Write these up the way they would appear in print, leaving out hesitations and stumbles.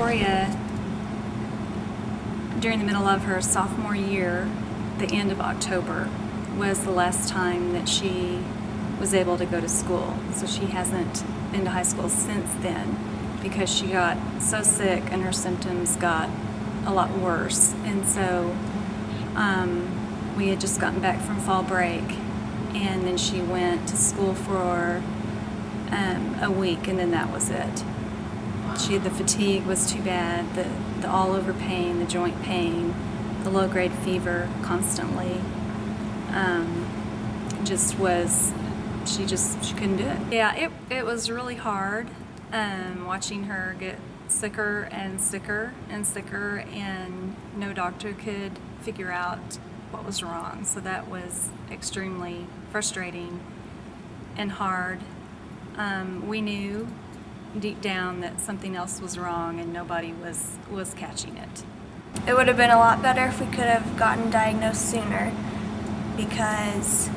Victoria, during the middle of her sophomore year, the end of October, was the last time that she was able to go to school. So she hasn't been to high school since then because she got so sick and her symptoms got a lot worse. And so we had just gotten back from fall break, and then she went to school for a week, and then that was it. The fatigue was too bad, the all-over pain, the joint pain, the low-grade fever constantly. She couldn't do it. Yeah, it was really hard watching her get sicker and sicker and sicker, and no doctor could figure out what was wrong. So that was extremely frustrating and hard. We knew deep down that something else was wrong and nobody was catching it. It would have been a lot better if we could have gotten diagnosed sooner, because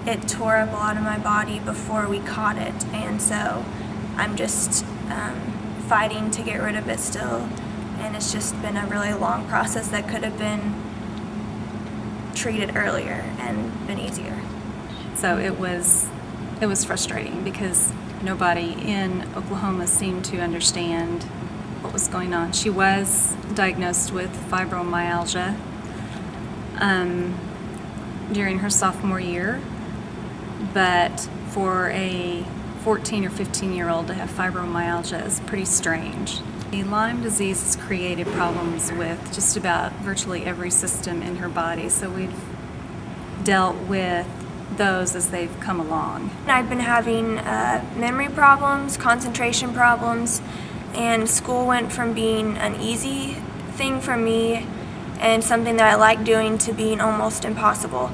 it tore up a lot of my body before we caught it, and so I'm just fighting to get rid of it still, and it's just been a really long process that could have been treated earlier and been easier. So it was frustrating because nobody in Oklahoma seemed to understand what was going on. She was diagnosed with fibromyalgia during her sophomore year, but for a 14 or 15-year-old to have fibromyalgia is pretty strange. The Lyme disease has created problems with just about virtually every system in her body, so we've dealt with those as they've come along. I've been having memory problems, concentration problems, and school went from being an easy thing for me and something that I like doing to being almost impossible,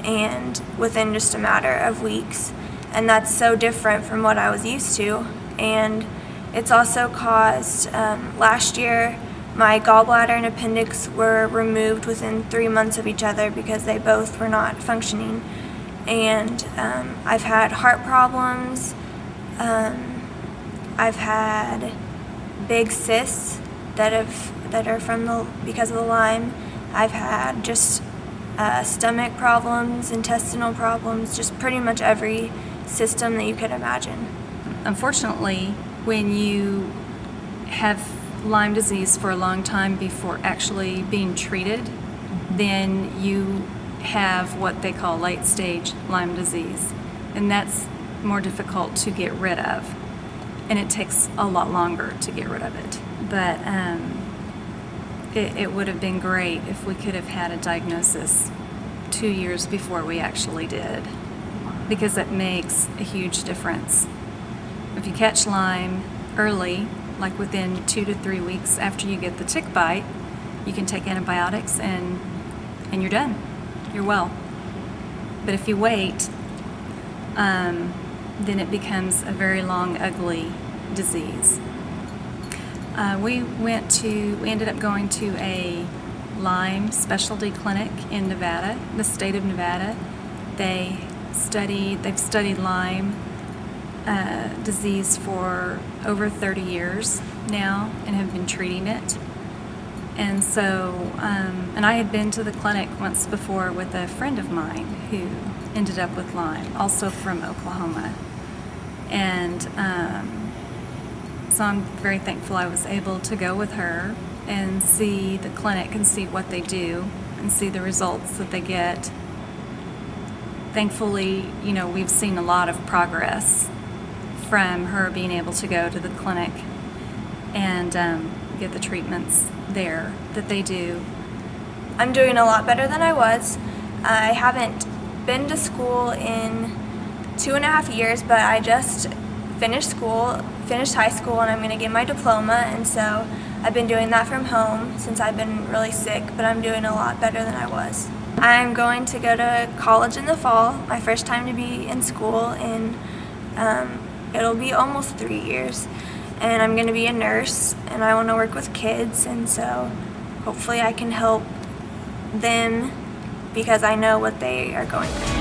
and within just a matter of weeks. And that's so different from what I was used to. And it's also caused, last year, my gallbladder and appendix were removed within 3 months of each other because they both were not functioning. And I've had heart problems. I've had big cysts that are because of the Lyme. I've had just stomach problems, intestinal problems, just pretty much every system that you could imagine. Unfortunately, when you have Lyme disease for a long time before actually being treated, then you have what they call late-stage Lyme disease, and that's more difficult to get rid of, and it takes a lot longer to get rid of it. But it would have been great if we could have had a diagnosis 2 years before we actually did, because it makes a huge difference. If you catch Lyme early, like within 2 to 3 weeks after you get the tick bite, you can take antibiotics and you're done. You're well. But if you wait, then it becomes a very long, ugly disease. We ended up going to a Lyme specialty clinic in Nevada, the state of Nevada. They've studied Lyme disease for over 30 years now and have been treating it. And so, and I had been to the clinic once before with a friend of mine who ended up with Lyme, also from Oklahoma. And so I'm very thankful I was able to go with her and see the clinic and see what they do and see the results that they get. Thankfully, we've seen a lot of progress from her being able to go to the clinic and get the treatments there that they do. I'm doing a lot better than I was. I haven't been to school in 2.5 years, but I just finished high school, and I'm going to get my diploma, and so I've been doing that from home since I've been really sick, but I'm doing a lot better than I was. I'm going to go to college in the fall, my first time to be in school, and it'll be almost 3 years. And I'm going to be a nurse, and I want to work with kids, and so hopefully I can help them because I know what they are going through.